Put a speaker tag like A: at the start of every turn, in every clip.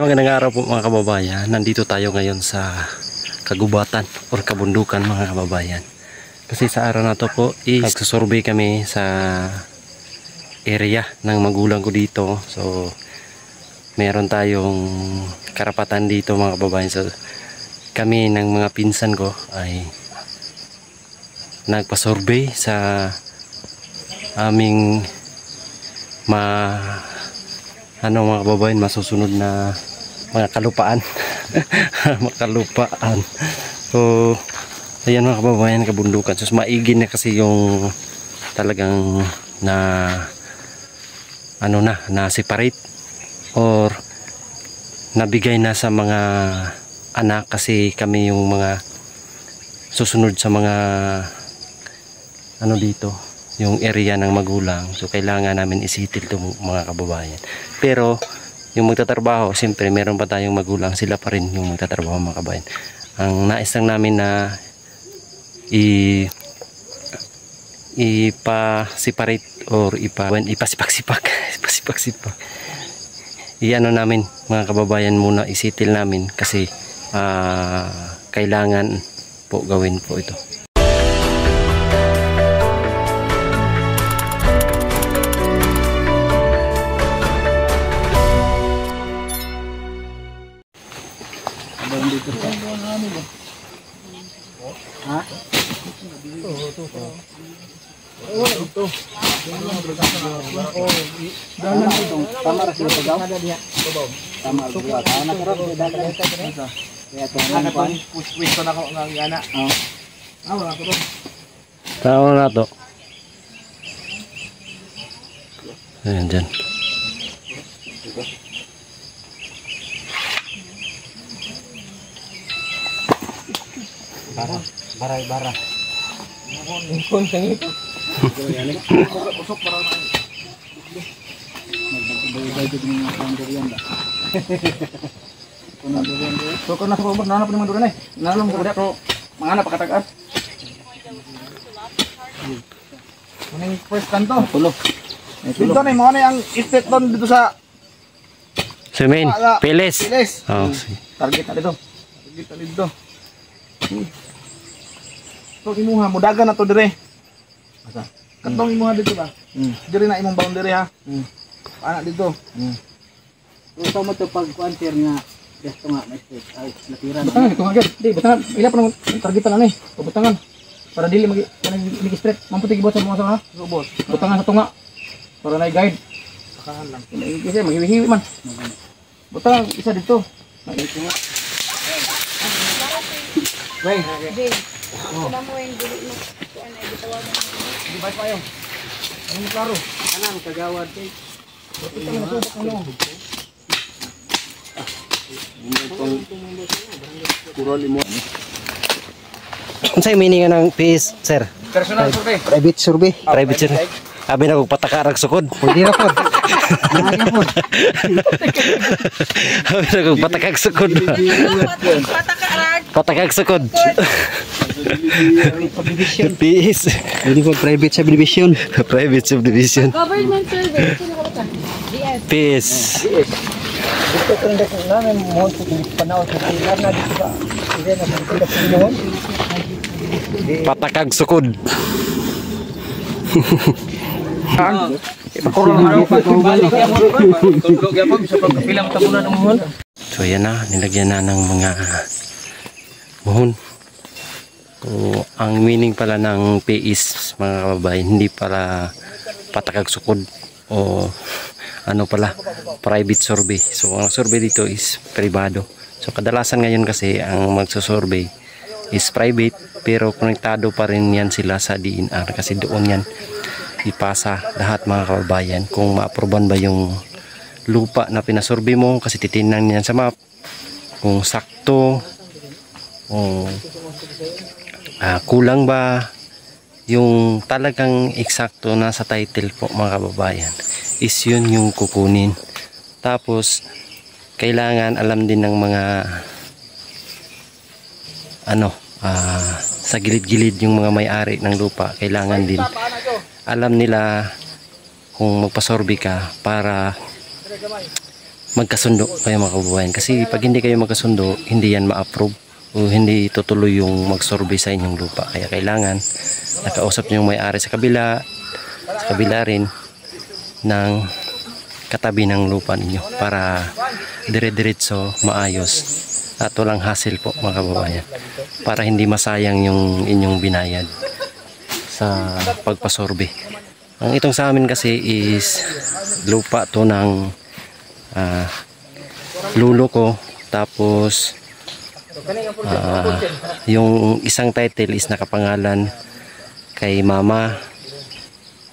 A: Magandang araw po mga kababayan. Nandito tayo ngayon sa kagubatan or kabundukan mga kababayan. Kasi sa araw na to po is nagsusurvey kami sa area ng magulang ko dito. So meron tayong karapatan dito mga kababayan. So kami ng mga pinsan ko ay nagpa-survey sa aming mga kababayan, masusunod na mga kalupaan. Makalupaan. So ayan mga kababayan, kabundukan. So maigin na kasi yung talagang na separate or nabigay na sa mga anak, kasi kami yung mga susunod sa mga dito, yung area ng magulang. So kailangan namin isitil to mga kababayan. Pero yung magtatrabaho, siyempre meron pa tayong magulang, sila pa rin yung magtatrabaho mga kababayan. Ang nais lang namin na ipa-separate or ipasipak-sipak iano namin mga kababayan, muna isitil namin kasi kailangan po gawin po ito.
B: Ha? Oh, ito. Dalan ito. Tama ra sila pagaw. Tama ra. Ana karap dalan ito. Kaya to ana to push na ko ng ana. Ah, wala ko.
A: Tama na to. Ayan dyan.
B: Bara. Ingkon kang ito. Usok para na. Magbay-bay din ng pandurian ba. So kana sa bawah nanap ng mandurian Nalong ko ko mangana pakatagan. Kuning first kanto. Pulo. Dito na mo na ang estate doon dito sa
A: Semen, Piles. Oh,
B: target na dito. Target na dito. So imuha mudagan na to dire. Asa? Katong imuha dito ba? Dire na imong boundary ha. Ana dito. So mo to pag quarter nga gesto nga na state ay natiran. Butangan ito agad. Di butangan ila pa nang targetan na ni. Butangan para dili magi straight. Mamputi gibot sa mga ha. Subot. Butangan sa tunga. Para na guide. Sakahan lang. Kasi maghiwi-hiwi man. Butangan isa dito. Dito nga. Wait. Wala mo yung dili mo. Kuan ay gitawagan. Di ba pa 'yo? Ano klaro? Kanan kagawad kay. Ito na subok mo. Kurol mo.
A: Unsay meaning ng PS, sir?
B: Personal survey.
C: Private survey.
A: Private survey. Abi na kog patakar sukod.
C: Pwede na po.
A: Abi na kog patakag sukod. Patakag sukod.
C: Subdivision.
A: PS.
C: Pwede po private subdivision.
A: Private subdivision.
D: Government survey.
A: PS.
B: Dito ko rin namin mo sa panahon sa ilan na dito ba. Sige na pagkita sa inyo.
A: Patakag sukod. So yan na, nilagyan na ng mga muhon. So, ang meaning pala ng PIS mga kababayan, hindi pala patakag sukod o ano pala, private survey. So ang survey dito is privado. So kadalasan ngayon kasi ang magsusurvey is private, pero konektado pa rin yan sila sa DNR kasi doon yan ipasa lahat mga kababayan kung ma-aproban ba yung lupa na pinasurvey mo, kasi titingnan yan sa map kung sakto o kulang ba yung talagang eksakto na sa title po mga kababayan, is yun yung kukunin. Tapos kailangan alam din ng mga sa gilid-gilid yung mga may-ari ng lupa, kailangan din alam nila kung magpasorby ka para magkasundo kayo mga kababayan. Kasi pag hindi kayo magkasundo, hindi yan ma-approve o hindi tutuloy yung mag-survey sa inyong lupa. Kaya kailangan nakausap nyo yung may-ari sa kabila rin ng katabi ng lupa ninyo para dire-diretso maayos at walang hassle po mga kababayan, para hindi masayang yung inyong binayad sa pagpasurvey. Ang itong sa amin kasi is lupa to ng lulo ko, tapos yung isang title is nakapangalan kay mama,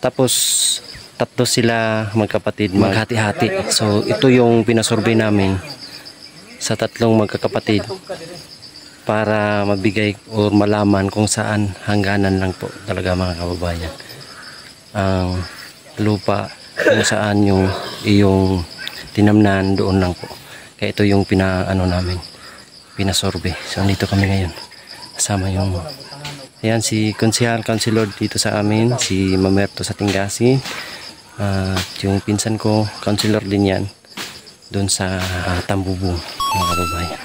A: tapos tatlo sila magkapatid maghati-hati. So ito yung pinasurvey namin sa tatlong magkakapatid para mabigay o malaman kung saan hangganan lang po talaga mga kababayan ang lupa, kung saan yung iyong tinamnan doon lang po. Kaya ito yung namin pinasurvey. So dito kami ngayon kasama yung ayan si Councilor dito sa amin, si Mamerto sa Tingasi, at yung pinsan ko councilor din yan doon sa Tambubong mga kababayan.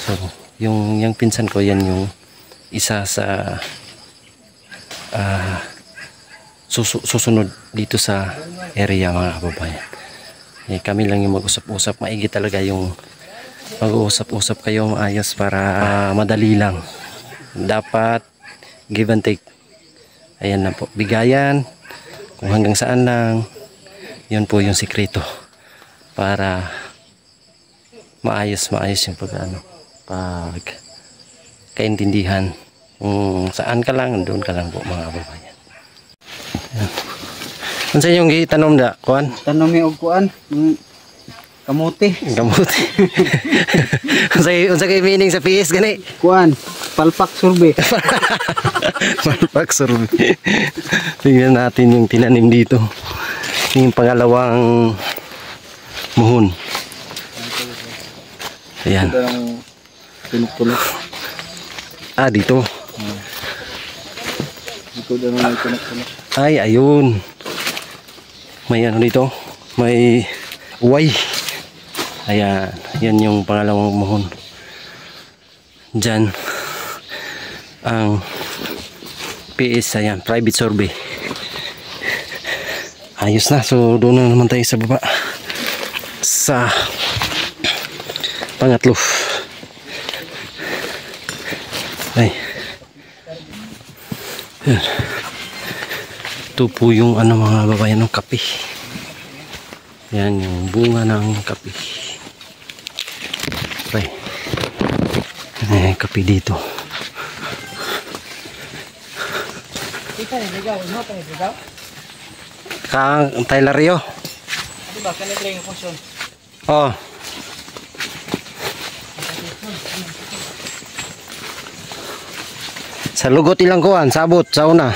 A: So yung pinsan ko yan yung isa sa susunod dito sa area mga kababayan. Kami lang yung mag-usap-usap, maigi talaga yung mag-uusap-usap kayo maayos para madali lang. Dapat give and take. Ayan na po, bigayan kung hanggang saan lang, yun po yung sikreto para maayos yung pag kaintindihan. Kung saan ka lang, doon ka lang po mga kababayan. Ano sa yung gitanom da, kuan?
C: Tanom og kuan, kamote.
A: Kamote. Unsa kay meaning sa PS gani?
C: Kuan, palpak survey.
A: Palpak survey. Tingnan natin yung tinanim dito. Yung pangalawang muhon. Ayan.
C: Tulok-tulok.
A: Dito.
C: Dito daw may tulok-tulok.
A: Ay, ayun. May ano dito? May uway. Ayan. Yan yung pangalawang muhon. Diyan ang PS, ayan, private survey. Ayos na. So doon na naman tayo sa baba sa pangatlo. Ay. Ayan. Ito po yung mga babayan ng kape. Yan yung bunga ng kape. Ay, kape dito. Kang Tyler Rio.
B: Di ba kanit lang yung function?
A: Oh. Sa lugot ilang kuan, sabot sa una.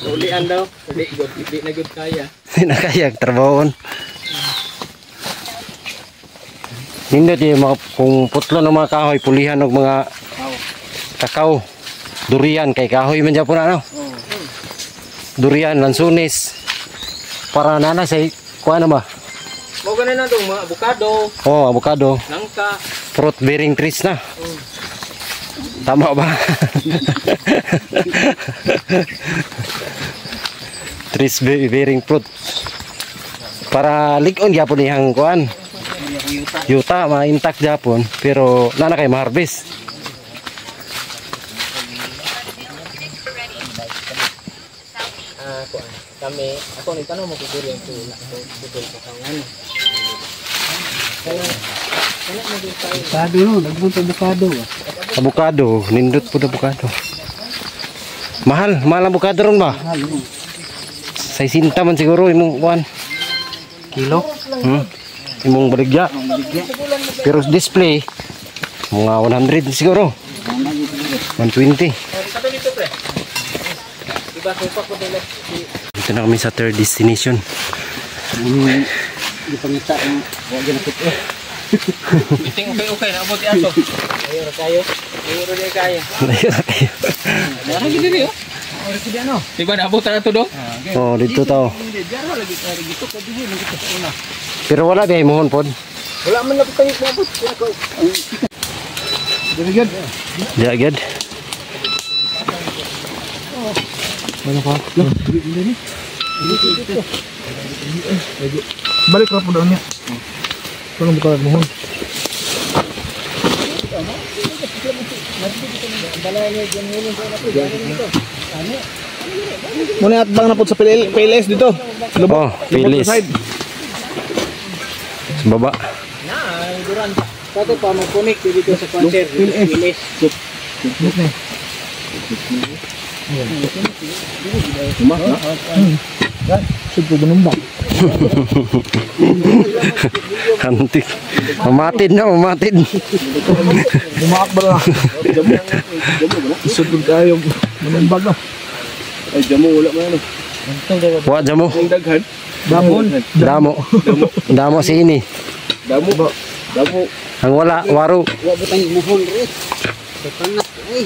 B: Ulian daw, hindi na good kaya.
A: Hindi na kaya trabahon. Nindot yung mga kung putlo ng mga kahoy, pulihan ng mga kakao, durian kay kahoy man Japon ano. Durian, lansunis. Para nana say kuan ba?
B: Mo ganan na dong mga avocado.
A: Oh, avocado.
B: Nangka.
A: Fruit bearing trees na. Tama ba? Trees bearing fruit. Para ligon gyapon ihang kuan. Yuta ma-intact gyapon pero nana kay ma-harvest.
B: Kami, ako ni tanong mo kung yung tula. Kung ano.
C: Avocado no, dagbon sa avocado.
A: Avocado, nindot po avocado. Mahal ang avocado ron ba?
C: Mahal no.
A: Sa sinta man siguro imong kuan.
C: Kilo.
A: Imong baligya. Pero display mga 100 siguro. 120.
B: Kato dito pre. Diba supa ko dito.
A: Dito na kami sa third destination.
C: Di pangita ang wa gyud nakit.
B: Iting okay na abot ato. Ayo ra kayo.
A: Layo na kayo.
B: Dara gid diri oh. Ora gid ano. Diba naabot na to do?
A: Oh, dito tao.
B: Hindi dara lagi dito ko dihi lagi to una.
A: Pero wala biya mohon pod.
B: Wala man na tayo maabot. Diri gid.
A: Diya gid.
B: Ano pa? Balik ra po daw niya. Tulong buka mohon. Muna at bang napod sa PLS dito.
A: Oh, Phyllis. Sa baba.
B: Satu pa mo connect dito sa concert. PLS. Supo benumbang.
A: Hantik. Mamatid na, mamatid.
B: Bumaak ba na? Supo tayo benumbang. Ay, jamu wala man ano.
A: Wa jamo.
B: Ang daghan.
A: Damo. Damo si ini.
B: Damo. Damo.
A: Ang wala, waro.
B: Wa butang mohon re. Panas ay.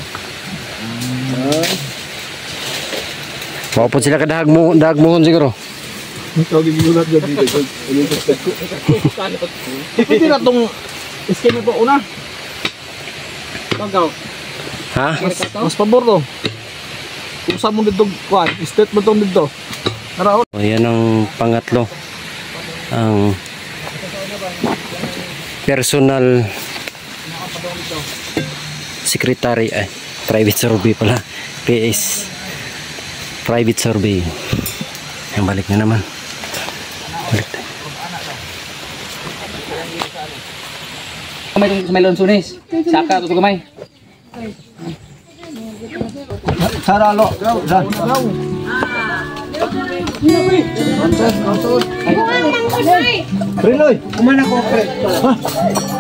A: Wa po sila kadahag mohon siguro.
B: Ito ginulat jud dito. Ito na tong scheme to una. Pagaw.
A: Ha?
B: Mas pabor to. Kung sa mo dito kuan, state mo tong dito. Tara.
A: O, yan ang pangatlo. Ang personal secretary ay private survey pala. PS private survey. Yang balik na naman. Balik tayo.
B: Kamay tong sa melon sunis. Saka to kamay. Sara lo. Dan. Priloy, kumana ko pre. Ha?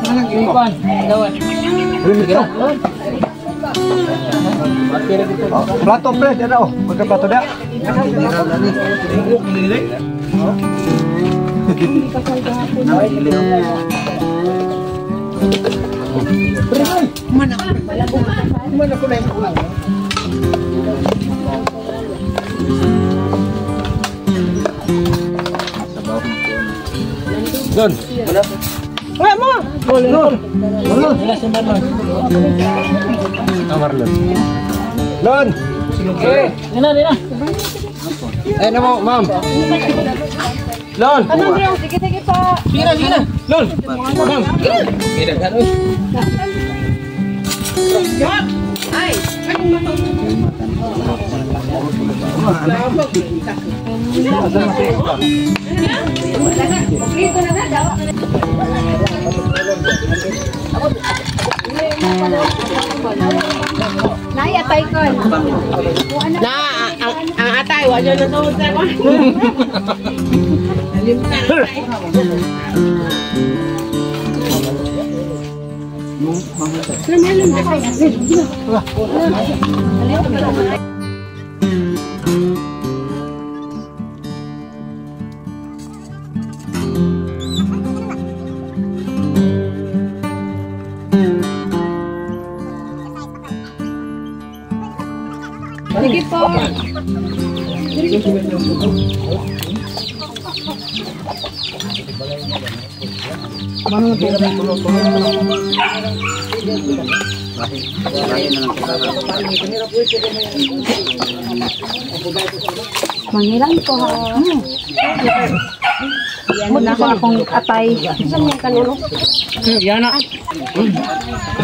B: Mana giwan? Dawan. Priloy. Plato pre, ada oh. Pakai plato dah. Mana ko naik ulang. Don. Wala mo. Don. Wala si Marlon.
A: Marlon.
B: Don. Okay. Dina.
A: Eh, namo, ma'am.
B: Lon.
D: Sige pa.
B: Sige na. Lon. Ma'am. Sige na.
D: Ay. Naya tay ko. Na ang atay wa jud na sa ko. Sige po. Mangilan ko ha. Yan na ako akong atay. Saan yung kanulo?
B: Yan na.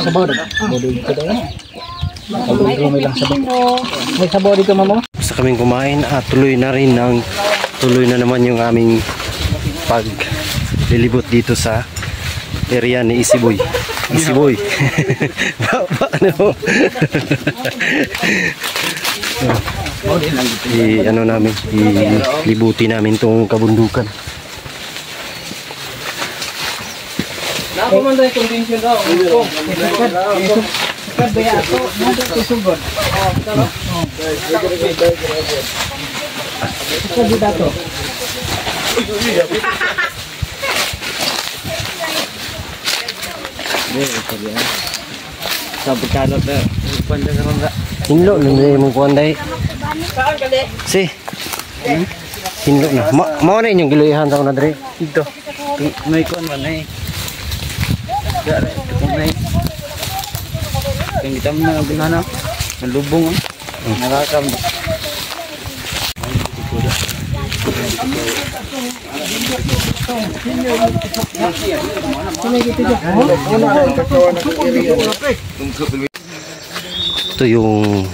B: Sabaw dah. Bodoh itu dah. May sabaw dito mamo.
A: Basta kaming kumain at tuloy na naman yung aming paglilibot dito sa area ni Isiboy. Isiboy. Ano? Ano namin, ilibuti namin tong kabundukan.
B: Ako man dai convention daw. Kabaya ato, nado ko sugod. Oh, talo. Oh. Ito dato. Sabi kalot na. Pwede ka ron.
A: Hinlo, nandun mong kuhan dahil. Si. Hinlo na. Mao na inyong giluyahan sa una dre.
B: Ito. May kuhan man eh. May. Kung kita mo na binana. Nalubong. Nakakam.
A: Ito yung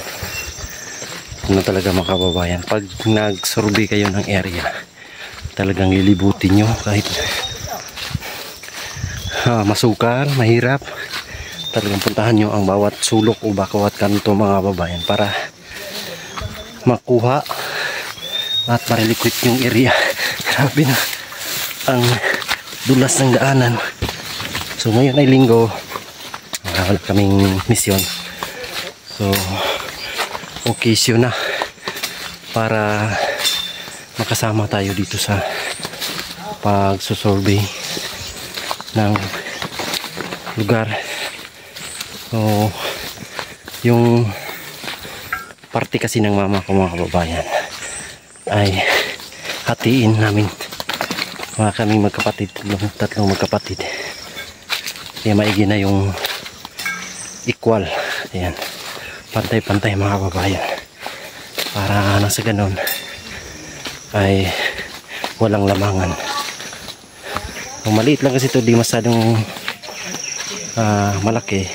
A: ano talaga mga kababayan, pag nag-survey kayo ng area, talagang lilibutin nyo kahit masukal, mahirap, talagang puntahan nyo ang bawat sulok o bawat kanto mga kababayan para makuha at marilikwit yung area. Grabe na ang dulas ng daanan. So ngayon ay linggo, wala kaming misyon, so occasion na para makasama tayo dito sa pagsusurvey ng lugar. So yung parte kasi ng mama ko mga kababayan ay hatiin namin, mga kaming magkapatid, tatlong magkapatid, kaya maigi na yung equal. Ayan, pantay-pantay mga kababayan, para nasa ganon ay walang lamangan. Maliit lang kasi ito, di masyadong malaki.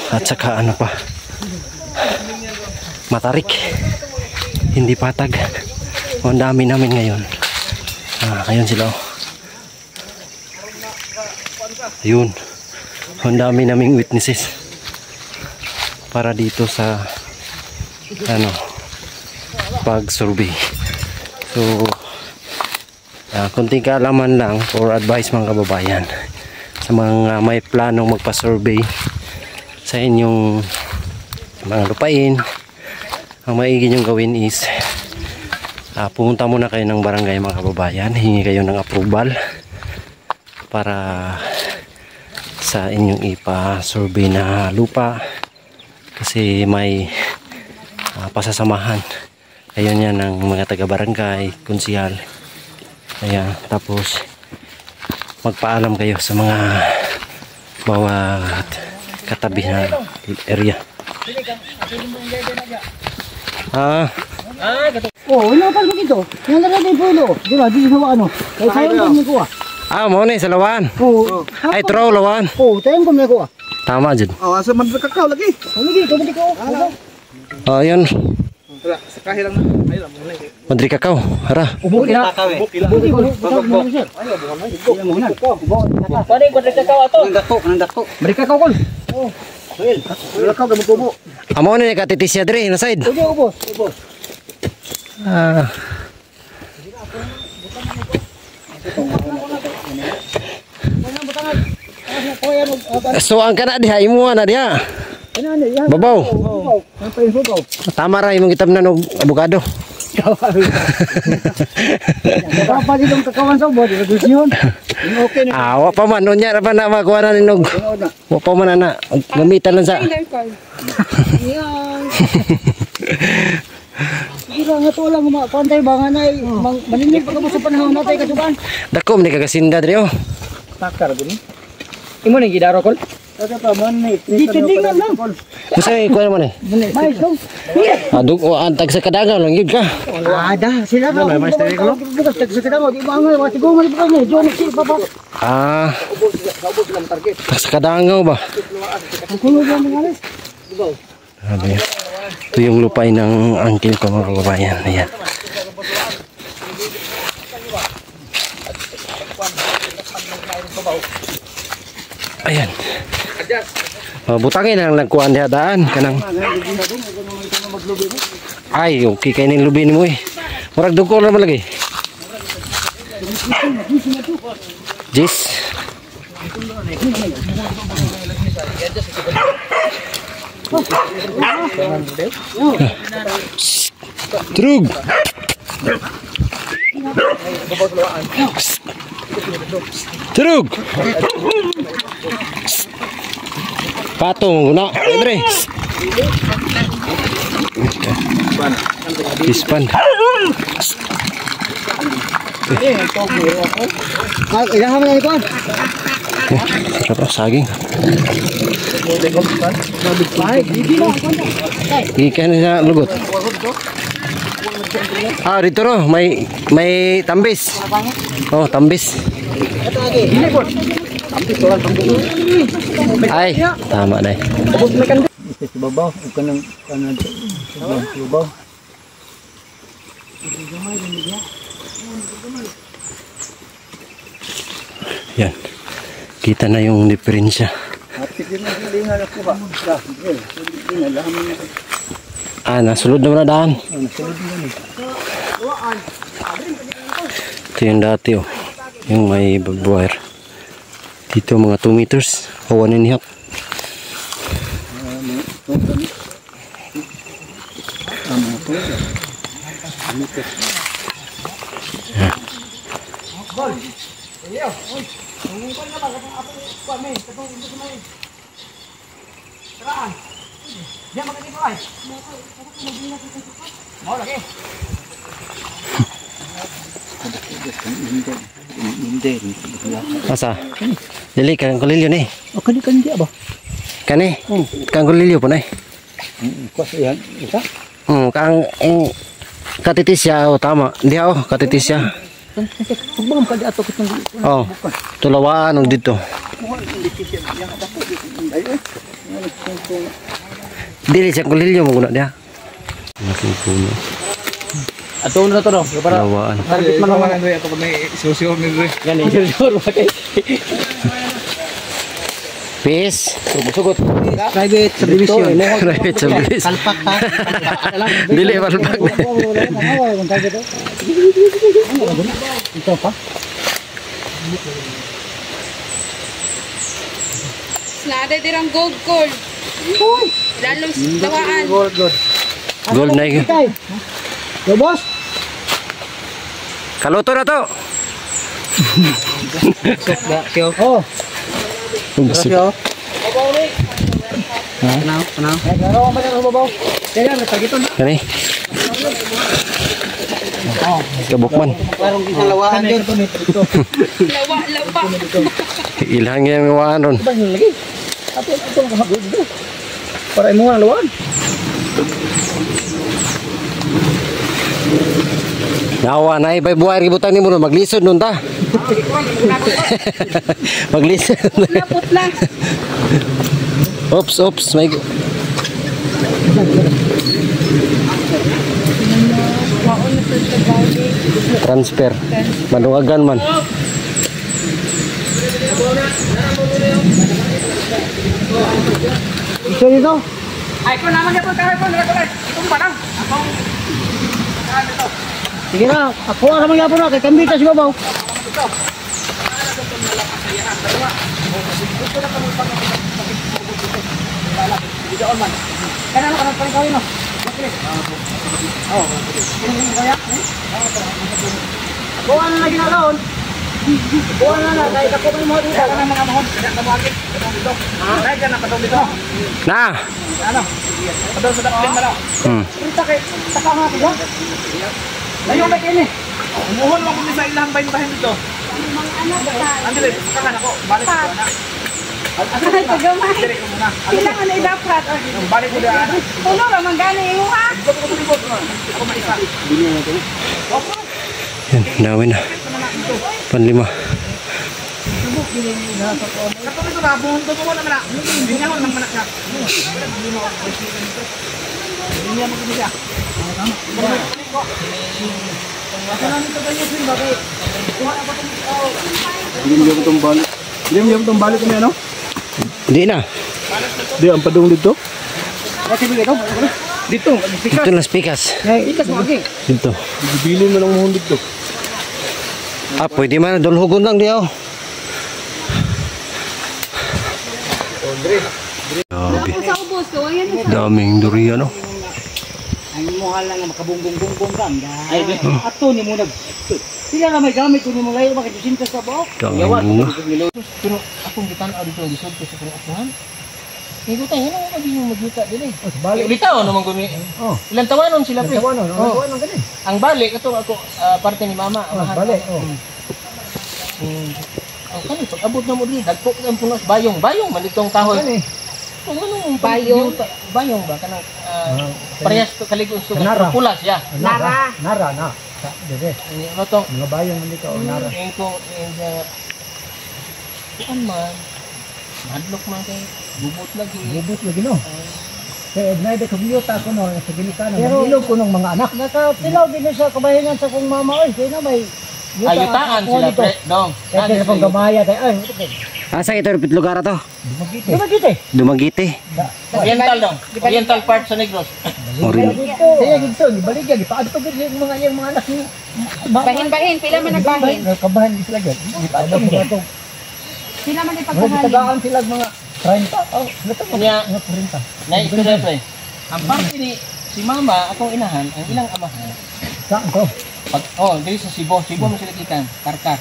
A: At saka ano pa, matarik, hindi patag. Ang dami namin ngayon. Ayun sila. Ayun, ang dami naming witnesses para dito sa pag-survey. So kunting kaalaman lang or advice mga kababayan sa mga may planong magpa-survey sa inyong mga lupain. Ang maigi nyong gawin is pumunta muna kayo ng barangay mga kababayan, hingi kayo ng approval para sa inyong ipa-survey na lupa, kasi may pasasamahan kayo niya ng mga taga-barangay, konsihal. Kaya tapos magpaalam kayo sa mga bawat katabi na area.
C: Wala pa mo dito. Yan na rin po no. Di ba? Di sa ano. Kay sayon ko ni ko.
A: Mo ni sa lawan. Ay troll lawan.
C: Tayon ko ni ko.
A: Tama jud.
B: Asa man kakao lagi.
C: Lagi ko.
A: Yun.
B: Sa kahilang na. Ay lang muna.
A: Madri kakao. Hara.
C: Ubo kila. Buki ko. Ayaw bukan na. Bukan na. Pare ko dre kakao ato. Nang dako. Bari kakao kol. Wala ka gamot ubo.
A: Amo ni katitisya dre na side.
C: Ubo.
A: So ang kana diha imo na diha. Babaw. Tama ra imong gitabnan og abogado.
C: Apa ditong kakawan sa body reduksyon. Okay na.
A: Wa pa man unya ra pa na makuha na ninog. Wa pa man na gamitan lang sa. Gira nga to lang pantay bangan ay maninig pa sa panahon natay kasuban. Dako man ni kagasinda dre oh.
C: Takar guni. Imo ni gidaro kol. Ada pa man ni. Ditindingan lang.
A: Kusay ko naman eh.
C: May so.
A: Adug o antag sa kadangaw lang yun ka.
C: Ada sila ka. May master ko. Bukas tag sa kadangaw di bangal wa tigo man pa ni. Jo ni si papa.
A: Ubos lang target. Sa kadangaw ba?
C: Kuno ba mangalis? Go.
A: Sabi. Ito yung lupay ng uncle ko mga kababayan. Ayan. Ayan. Butangin lang nagkuhan diha daan kanang. Ay, okay kay ning lubi nimo eh. Murag duko ra man lagi. Jis. Trug. Turug! Patong na, Andre. Pispan.
C: Ilahan mo na ito.
A: Sarap saging. Ikan na lugot. Ah, dito ro, may tambis. Oh, tambis. Ay, tama na.
C: Sa babaw, kanang babaw.
A: Yan. Kita na yung diferensya. Ah, nasulod na daan. Ito yung dati oh. Yung may barbed wire. Dito mga 2 meters. O 1.5. Asa? Dili kang kulilyo ni.
C: O kani dia ba?
A: Kani? Kang kulilyo po na.
C: Kuas yan, isa.
A: Kang katitis siya oh, tama. Diha oh, katitis siya.
C: Pagbangam ka di ato kitong
A: Oh, tulawaan og dito. Dili siya kulilyo mo guna diha. Laking puno.
C: ato na to no, para
A: Tulawaan.
B: Target man naman Andre ato may sosyo ni Andre.
C: gani sure ba kay
A: Peace.
C: sugot. Private subdivision.
A: Private service.
C: Kalpak ha.
A: Dili palpak.
C: Ito pa.
D: Slade dirang gold. Lalong dawaan.
A: Gold na yun.
C: Yo boss.
A: Kaluto na to.
C: Oh. Ano? Ano ba yung babaw? Kaya na tagito na.
A: Kani? Kabukman.
C: Parang isang lawaan din.
D: Lawa.
A: Ilang yung iwaan ron.
C: Ba yung lagi? Ato ito ang hagod dito. Para imo ang lawaan.
A: Nawa na ibay buhay ributan ni mo maglisod nun ta. Maglisod.
D: Putla.
A: Oops, may transfer. Madungagan man.
C: Ito dito.
B: Ay ko naman gyapon kahay ko nila. Itong parang akong
C: Sige na, ako ang mga yapon na kay kambita si babaw.
B: kanang kanang paling no. Oh.
C: Kuha na lagi na doon. Kuha na kay kapon mo dito.
B: Kanang mga mohon, kanang kamagit. Dito. Ay kana patong dito.
A: Na.
B: Ano? Padol sa daplin mala. Kita kay taka nga dito. Layo ba kini? Umuhon lang kung sa ilang bahin dito.
D: Mga anak ba?
B: Andre, kakan ako. Balik ko na.
D: Ay, kagamay.
B: Dire ko muna.
D: Sila ka na idaprat.
B: Balik ko na.
D: Puno ra man gani imo ha.
B: Ito ko tulibot. Ako maisa.
A: Yan, dami na. Panlima.
B: Katong ito na buhon to mo na mana. Hindi niya nang manak niya. Hindi niya magkita.
C: Hindi mo itong balik. Hindi mo itong balik kami ano?
A: Hindi na.
C: Di ang padung dito. Dito,
A: Ito na spikas.
C: ikas mo lagi.
A: Dito.
C: Bibili mo ng mohon dito.
A: Ah, pwede man. Dulhugon lang diyaw. Grabe.
D: Sa ubos ko, ayan isa.
A: Daming durian, no?
C: Ang mo hala nga makabungbong-bungbong ka. Ay, ato ni mo nag Sila na may gamit kung mo ngayon makajusin ka sa buhok.
A: Yawan.
B: Pero akong gitan-aw dito gisod ko sa kuno. Ito tayo, ano magiging magita din eh.
C: Balik.
B: Bitaw naman gumi.
C: Oh.
B: Ilang tawanon sila pre.
C: Tawanon,
B: Oh.
C: tawanon gani.
B: Ang balik ito ako parte ni mama.
C: Oh, balik. Oh.
B: Ang kani pag abot na mo diri dagko ang punos bayong man itong kahoy.
C: Gani.
B: Kung anong
D: Bayong?
B: bayong ba kanang parehas to kaligos to
C: Nara.
B: pulas ya.
D: Nara.
C: Nara na. Dede.
B: Ano tong
C: Mga bayong man dito, nara.
B: ko kuan man madlok man kay bubot lagi.
C: Bubot lagi no. Kaya ignite ko biyota ko no sa gilikana. Pero ilog ko ng mga anak. Nakatilaw din sa kabahingan sa kong mama oy. Kaya na may
B: Ayutaan sila pre dong.
C: Kaya sa kong gamaya kay ay.
A: Asa ito rupit lugar to?
C: Dumagite. Dumagite.
A: Dumagite.
B: Oriental dong. Oriental part sa Negros.
A: Orin.
C: Kaya gito, gibaligya gipaadto gid yung mga anak ni.
D: Bahin-bahin, pila man nagbahin.
C: Kabahan sila gid. Gipaadto gid.
D: Pila man
C: Mga
D: ipagkuhanin.
C: gitagaan sila mga 30. Oh, lato
B: Kanya
C: mga 40.
B: na istorya pre. Ang parte ni si mama akong inahan, ang ilang amahan.
C: Saan to?
B: Pag diri sa Cebu mo sila kitan, karkar.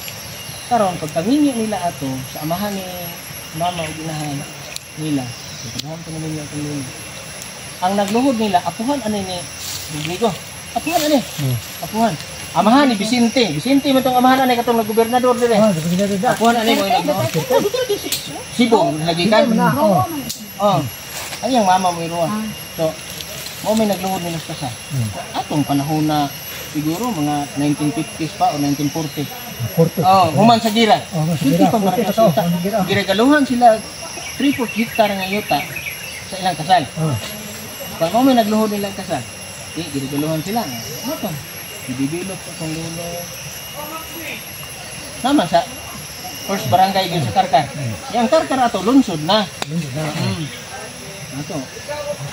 B: Karon pag tanginyo nila ato sa amahan ni mama ug inahan nila. Pagdahan ko naman yung tuloy. Ang nagluhod nila apuhan ani ni Rodrigo. Apuhan ani. Apuhan. Amahan ni Vicente. Vicente man tong amahan ani katong gobernador dire.
C: Ah, gibigay da.
B: Apuhan ani mo nagluhod. Cebu lagi kan. Oh. Ay ang mama mo iruwa. So mo may nagluhod ni Nastasa. Atong panahon na siguro mga 1950s pa o 1940.
C: 40.
B: Oh, human sa gira.
C: Oh,
B: Hindi pa
C: sige
B: marakasita.
C: gira.
B: Gira-galuhan sila 3-4 hektar nga yuta sa ilang kasal.
C: Ah.
B: Pag mo may nagluhod nilang kasal, gira-galuhan sila. Ano to? Ibibilot sa kong lulo. Naman sa first barangay yun sa Karkar. Yang Karkar ato, lunsod na. Ato.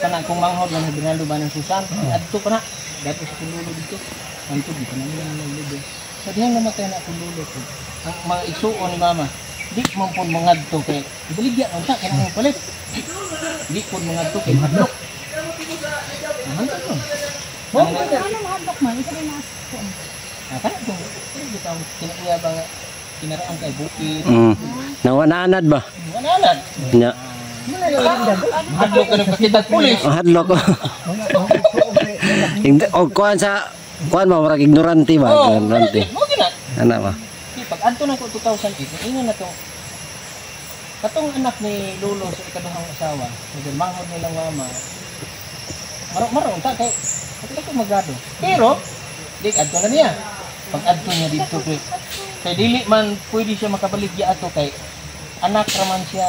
B: Kana kung manghod lang sa Binaldo ba ng Susan, adto pa na. Dato sa kululo dito. Anto di pa namin ang lulo. Sa dihang namatay na kululo ko. Ang mga isuon ni mama, di man po mangadto kay ibaligya ang ta kaya ang palit. Di po mangadto kay hadlok. Hadlok ko.
D: Ano mahadlok man? Isa rin na.
B: Kana kung di ta kinaiya ba kinaraan kay bukid.
A: Nawananad ba?
B: Wananan.
A: Nya.
B: Hadlok ka ng pakitag pulis.
A: Hadlok ko. Hindi kuan sa kuan mo marag ignorante ba? Ignorante.
B: Mo gina.
A: Ana ba?
B: Pag adto na ko 2008, ingon na to. Katong anak ni Lolo sa ikaduhang asawa, nagmanghod nilang mama. Maro ta kay ko magado. Pero di adto na niya. Pag adto niya dito kay dili man pwede siya makabaligya ato kay anak raman siya.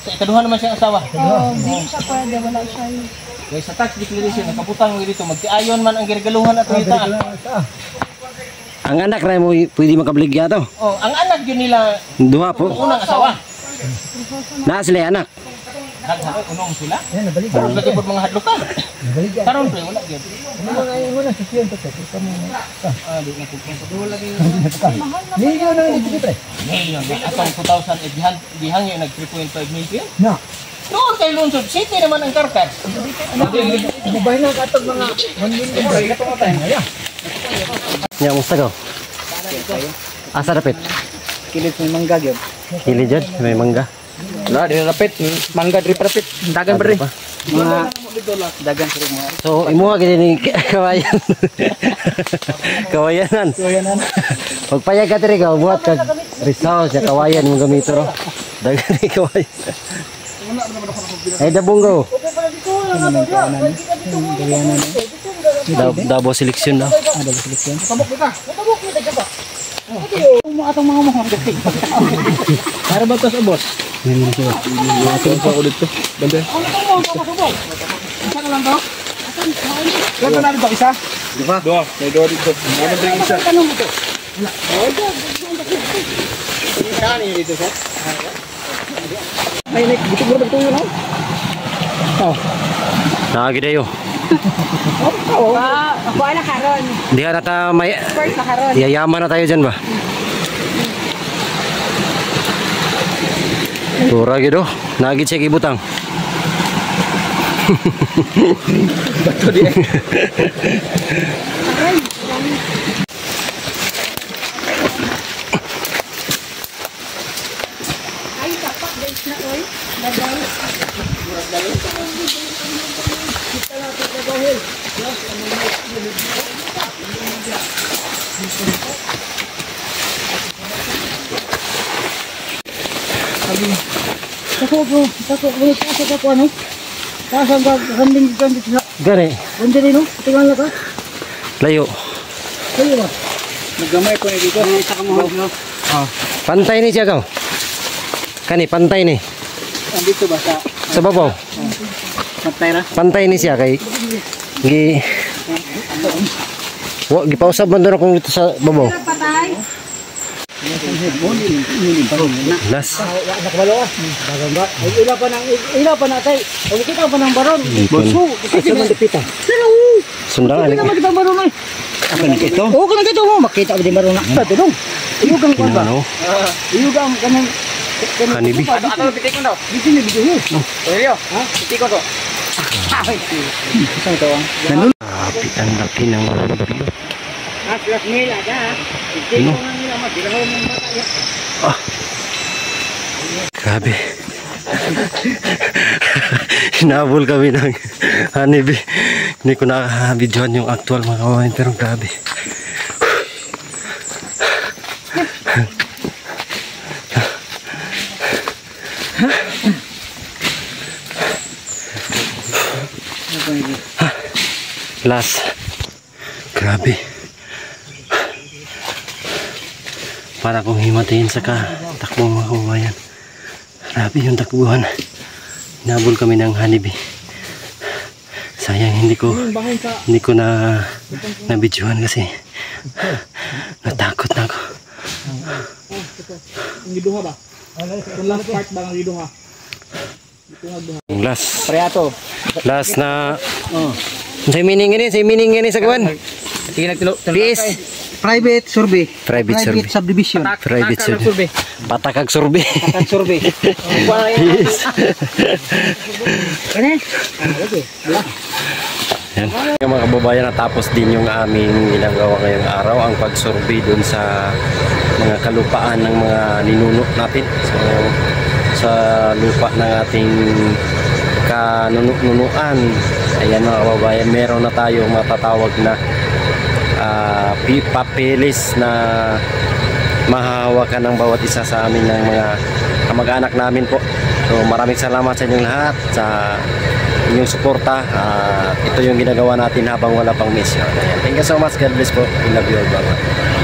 B: Sa ikaduha naman siya asawa.
D: Hindi siya pwede, wala siya.
B: Kay sa tax declaration nakaputang mo dito magtiayon man ang girgaluhan ato ita.
A: Ang anak ra mo pwede makabligya to.
B: Oh, ang anak yun nila
A: Duha po.
B: unang asawa.
A: Na sila anak.
B: Daghan unong sila.
C: Yan nabalik.
B: Karon lagi pud mga hadlokan.
C: Nabalik.
B: Karon pre wala gyud.
C: Mga ingon na sa siyan to. Kamo.
B: Di na pud sa wala gyud.
C: Niyo na dito pre.
B: Million. Atong 2008 gihang yung nag 3.5 million.
C: Na.
B: Noon kay Lungsod City naman ang Karkar.
C: Ano ba na katong mga 1 million pre kato ka tayo. Ya.
A: Nya musta ko? Asa dapit?
C: Kilit ng mangga gyud.
A: Kili jud may mangga.
C: Wala di rapit, mangga di rapit. Dagan bre. Mga dagan sila mga.
A: So imuha gid ni kawayan. Kawayanan.
C: Kuyanan.
A: Pagpayag ka diri ka buhat kag resource sa kawayan mo gamito ro. Dagan ni kawayan. Ay dabong go. Dabo seleksyon daw.
C: Ada seleksyon.
B: Kabok ka.
C: Atong mga gati. Para ba to sa boss? Atong pa ulit to. Banda.
B: Isa ka lang daw.
C: Kaya na dito isa? Diba? May doa dito. Ano ba isa?
B: Kani dito sa.
C: Ay, dito mo dito yun. Oh.
A: Nagidayo.
D: Ako na karon.
A: Di na ta may
D: First na karon.
A: yayaman na tayo dyan ba? Tura gitu, nagit siya kibutang.
C: Bato di. Tako ko ano? Kasang ganding dito sa
A: Gani,
C: Bundiri no? Tingnan lang ka.
A: layo.
C: Kayo ba? Nagamay ko na dito. Isa ka mo.
A: Pantay ni siya ka. Kani, pantay ni.
C: Andito ba sa
A: Sa babaw.
C: Matay ra?
A: Pantay ni siya kay gipausab man doon akong dito sa babaw.
D: Patay.
A: Las.
C: Nakabalo ah. Bagang ba? Ila pa na tay. Kung kita pa ng baron.
A: Boso.
C: Asa man dipita.
A: Sundangan.
C: Kita makita baron ay. Ako na kito. Oo, kana kito mo. Makita ba di baron na. Sa tudong. Iyugang ko ba?
A: Ano?
C: Iyugang kanang
A: Hanibi.
C: Ato bitik mo daw. Bitik ni bitik. Oyo. Ha? Bitik ko to. Saan to?
A: Grabe, ang laki ng barbilo.
C: Aslas nila da. Bitik ko nga nila magdiraho ng bata ya.
A: Grabe. Hinabol kami ng hanibi. Hindi ko na-videoan yung actual mga kawain, pero grabe. Last. Grabe. Para kong himatayin sa takbo mga kawayan. Grabe yung takbuhan. Hinabol kami ng hanibi. Sayang hindi ko na videoan kasi natakot na ako.
B: Ang giduha ba? Yung last part ba ang giduha?
A: Yung last.
C: Preato.
A: Last na Say meaning ini sa kuan. Please.
C: Private survey.
A: Private survey.
C: Subdivision.
A: Private survey. Patakag survey.
C: Patak survey.
A: Yes.
C: Ano?
A: Yan. Yung mga kababayan, natapos din yung aming ginagawa ngayong araw, ang pag-survey dun sa mga kalupaan ng mga ninuno natin. So, sa lupa ng ating kanunuan, ayan mga kababayan, meron na tayong matatawag na papeles na mahahawakan ng bawat isa sa amin ng mga kamag-anak namin po. So maraming salamat sa inyong lahat sa inyong suporta. Ito yung ginagawa natin habang wala pang mission. Ayan. Thank you so much. God bless po. We love you all. Bye-bye.